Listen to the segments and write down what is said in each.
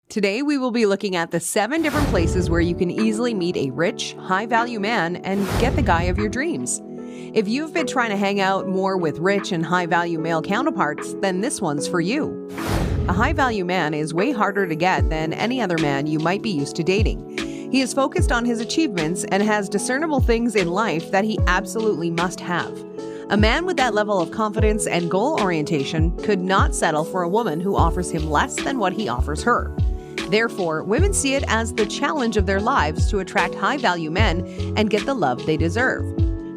Today, we will be looking at the 7 different places where you can easily meet a rich, high-value man and get the guy of your dreams. If you've been trying to hang out more with rich and high-value male counterparts, then this one's for you. A high-value man is way harder to get than any other man you might be used to dating. He is focused on his achievements and has discernible things in life that he absolutely must have. A man with that level of confidence and goal orientation could not settle for a woman who offers him less than what he offers her. Therefore, women see it as the challenge of their lives to attract high-value men and get the love they deserve.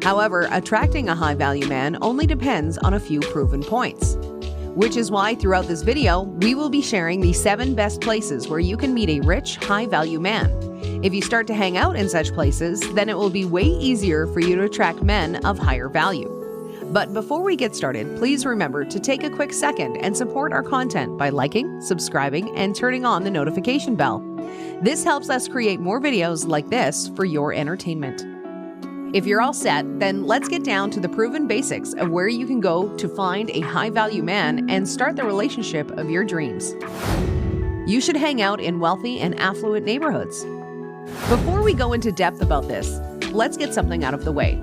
However, attracting a high-value man only depends on a few proven points. Which is why throughout this video, we will be sharing the 7 best places where you can meet a rich, high-value man. If you start to hang out in such places, then it will be way easier for you to attract men of higher value. But before we get started, please remember to take a quick second and support our content by liking, subscribing, and turning on the notification bell. This helps us create more videos like this for your entertainment. If you're all set, then let's get down to the proven basics of where you can go to find a high-value man and start the relationship of your dreams. You should hang out in wealthy and affluent neighborhoods. Before we go into depth about this, let's get something out of the way.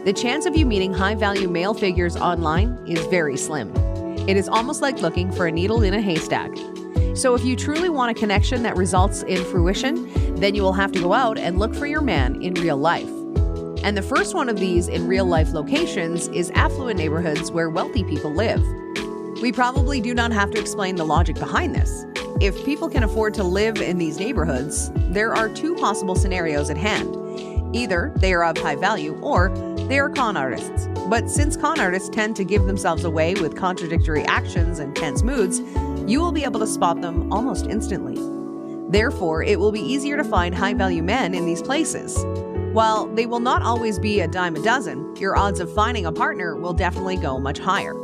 The chance of you meeting high-value male figures online is very slim. It is almost like looking for a needle in a haystack. So if you truly want a connection that results in fruition, then you will have to go out and look for your man in real life. And the first one of these in real-life locations is affluent neighborhoods where wealthy people live. We probably do not have to explain the logic behind this. If people can afford to live in these neighborhoods, there are 2 possible scenarios at hand. Either they are of high value or they are con artists. But since con artists tend to give themselves away with contradictory actions and tense moods, you will be able to spot them almost instantly. Therefore, it will be easier to find high-value men in these places. While they will not always be a dime a dozen, your odds of finding a partner will definitely go much higher.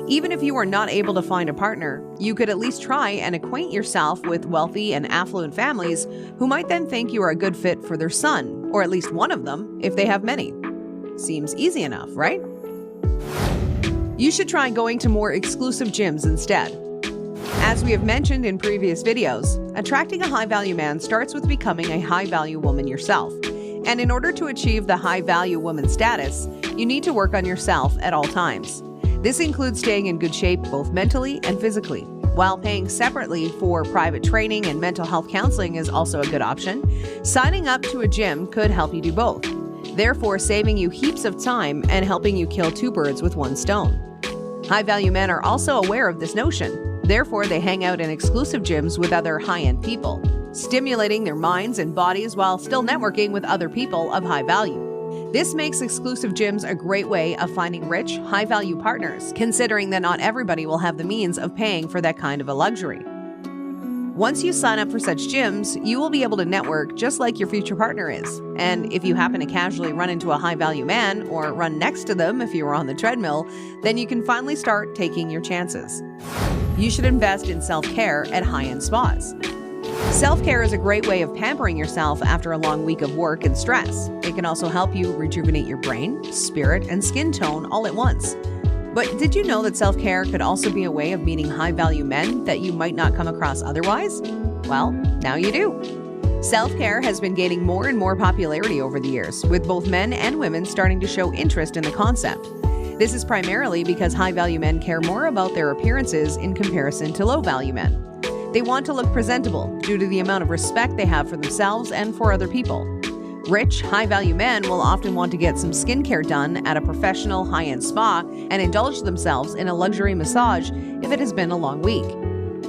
Even if you are not able to find a partner, you could at least try and acquaint yourself with wealthy and affluent families who might then think you are a good fit for their son, or at least one of them if they have many. Seems easy enough, right? You should try going to more exclusive gyms instead. As we have mentioned in previous videos, attracting a high-value man starts with becoming a high-value woman yourself. And in order to achieve the high-value woman status, you need to work on yourself at all times. This includes staying in good shape both mentally and physically. While paying separately for private training and mental health counseling is also a good option, signing up to a gym could help you do both, therefore saving you heaps of time and helping you kill 2 birds with 1 stone. High-value men are also aware of this notion, therefore they hang out in exclusive gyms with other high-end people, stimulating their minds and bodies while still networking with other people of high value. This makes exclusive gyms a great way of finding rich, high-value partners, considering that not everybody will have the means of paying for that kind of a luxury. Once you sign up for such gyms, you will be able to network just like your future partner is. And if you happen to casually run into a high-value man or run next to them if you were on the treadmill, then you can finally start taking your chances. You should invest in self-care at high-end spas. Self-care is a great way of pampering yourself after a long week of work and stress. It can also help you rejuvenate your brain, spirit, and skin tone all at once. But did you know that self-care could also be a way of meeting high-value men that you might not come across otherwise? Well, now you do. Self-care has been gaining more and more popularity over the years, with both men and women starting to show interest in the concept. This is primarily because high-value men care more about their appearances in comparison to low-value men. They want to look presentable due to the amount of respect they have for themselves and for other people. Rich, high-value men will often want to get some skincare done at a professional high-end spa and indulge themselves in a luxury massage if it has been a long week.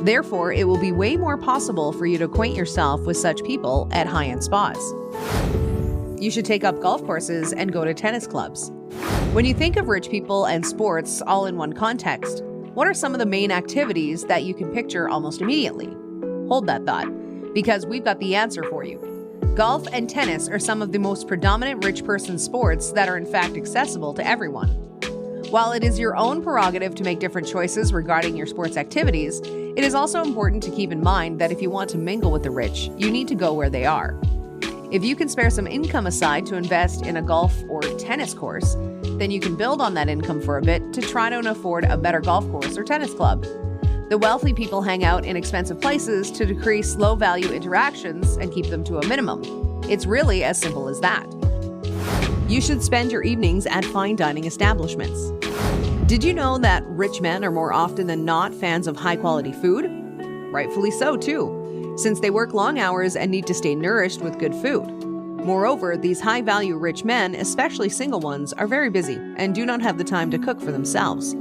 Therefore, it will be way more possible for you to acquaint yourself with such people at high-end spas. You should take up golf courses and go to tennis clubs. When you think of rich people and sports all in one context, what are some of the main activities that you can picture almost immediately? Hold that thought, because we've got the answer for you. Golf and tennis are some of the most predominant rich person sports that are in fact accessible to everyone. While it is your own prerogative to make different choices regarding your sports activities, it is also important to keep in mind that if you want to mingle with the rich, you need to go where they are. If you can spare some income aside to invest in a golf or tennis course, then you can build on that income for a bit to try to afford a better golf course or tennis club. The wealthy people hang out in expensive places to decrease low-value interactions and keep them to a minimum. It's really as simple as that. You should spend your evenings at fine dining establishments. Did you know that rich men are more often than not fans of high-quality food? Rightfully so, too, since they work long hours and need to stay nourished with good food. Moreover, these high-value rich men, especially single ones, are very busy and do not have the time to cook for themselves,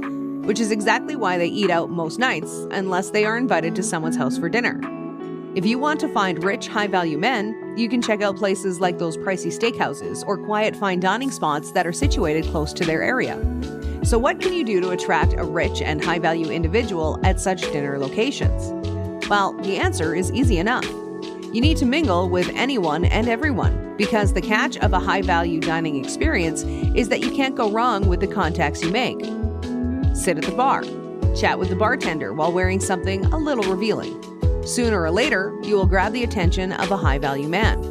which is exactly why they eat out most nights unless they are invited to someone's house for dinner. If you want to find rich, high-value men, you can check out places like those pricey steakhouses or quiet fine dining spots that are situated close to their area. So what can you do to attract a rich and high-value individual at such dinner locations? Well, the answer is easy enough. You need to mingle with anyone and everyone, because the catch of a high-value dining experience is that you can't go wrong with the contacts you make. Sit at the bar. Chat with the bartender while wearing something a little revealing. Sooner or later, you will grab the attention of a high-value man.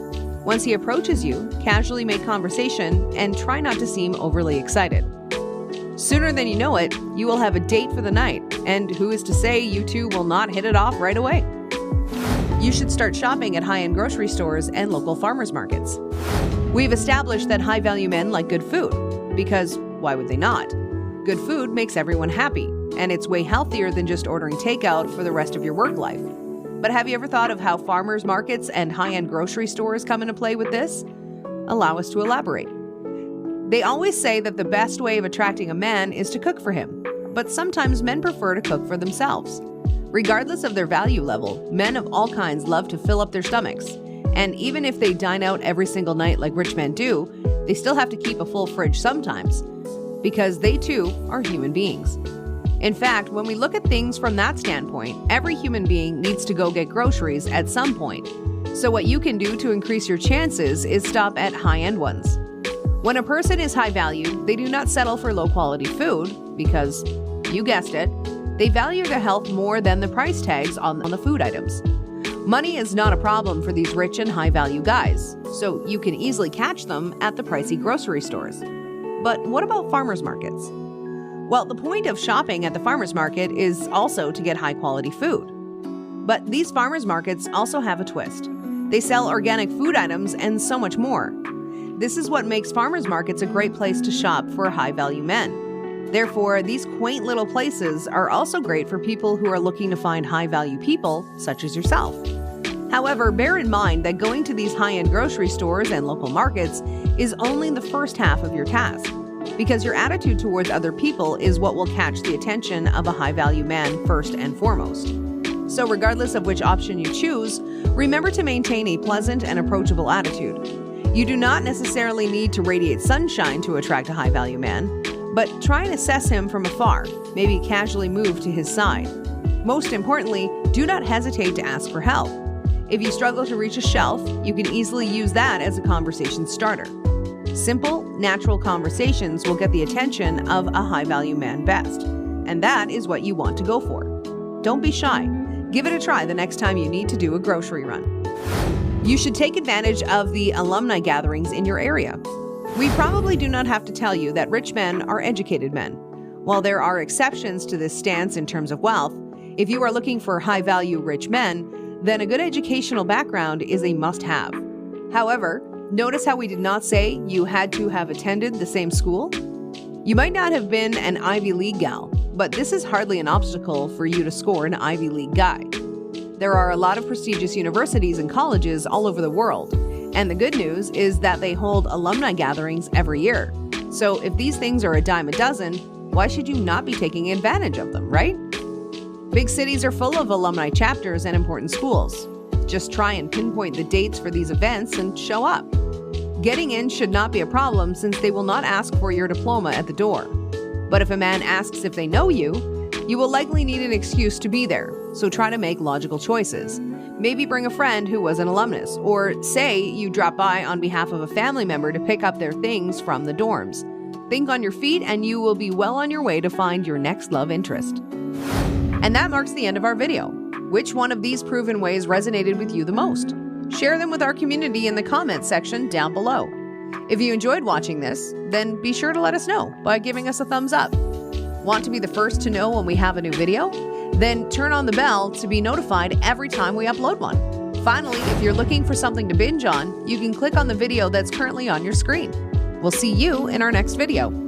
Once he approaches you, casually make conversation and try not to seem overly excited. Sooner than you know it, you will have a date for the night, and who is to say you two will not hit it off right away? You should start shopping at high-end grocery stores and local farmers markets. We've established that high-value men like good food, because why would they not? Good food makes everyone happy, and it's way healthier than just ordering takeout for the rest of your work life. But have you ever thought of how farmers markets and high-end grocery stores come into play with this? Allow us to elaborate. They always say that the best way of attracting a man is to cook for him, but sometimes men prefer to cook for themselves. Regardless of their value level, men of all kinds love to fill up their stomachs, and even if they dine out every single night like rich men do, they still have to keep a full fridge sometimes, because they too are human beings. In fact, when we look at things from that standpoint, every human being needs to go get groceries at some point. So what you can do to increase your chances is stop at high-end ones. When a person is high value, they do not settle for low-quality food because, you guessed it, they value their health more than the price tags on the food items. Money is not a problem for these rich and high-value guys, so you can easily catch them at the pricey grocery stores. But what about farmers markets? Well, the point of shopping at the farmers market is also to get high-quality food. But these farmers markets also have a twist. They sell organic food items and so much more. This is what makes farmers markets a great place to shop for high-value men. Therefore, these quaint little places are also great for people who are looking to find high-value people, such as yourself. However, bear in mind that going to these high-end grocery stores and local markets is only the first half of your task, because your attitude towards other people is what will catch the attention of a high-value man first and foremost. So regardless of which option you choose, remember to maintain a pleasant and approachable attitude. You do not necessarily need to radiate sunshine to attract a high-value man, but try and assess him from afar, maybe casually move to his side. Most importantly, do not hesitate to ask for help. If you struggle to reach a shelf, you can easily use that as a conversation starter. Simple, natural conversations will get the attention of a high-value man best, and that is what you want to go for. Don't be shy. Give it a try the next time you need to do a grocery run. You should take advantage of the alumni gatherings in your area. We probably do not have to tell you that rich men are educated men. While there are exceptions to this stance in terms of wealth, if you are looking for high-value rich men, then a good educational background is a must-have. However, notice how we did not say you had to have attended the same school? You might not have been an Ivy League gal, but this is hardly an obstacle for you to score an Ivy League guy. There are a lot of prestigious universities and colleges all over the world, and the good news is that they hold alumni gatherings every year. So if these things are a dime a dozen, why should you not be taking advantage of them, right? Big cities are full of alumni chapters and important schools. Just try and pinpoint the dates for these events and show up. Getting in should not be a problem since they will not ask for your diploma at the door. But if a man asks if they know you, you will likely need an excuse to be there, so try to make logical choices. Maybe bring a friend who was an alumnus, or say you drop by on behalf of a family member to pick up their things from the dorms. Think on your feet and you will be well on your way to find your next love interest. And that marks the end of our video. Which one of these proven ways resonated with you the most? Share them with our community in the comments section down below. If you enjoyed watching this, then be sure to let us know by giving us a thumbs up. Want to be the first to know when we have a new video? Then turn on the bell to be notified every time we upload one. Finally, if you're looking for something to binge on, you can click on the video that's currently on your screen. We'll see you in our next video.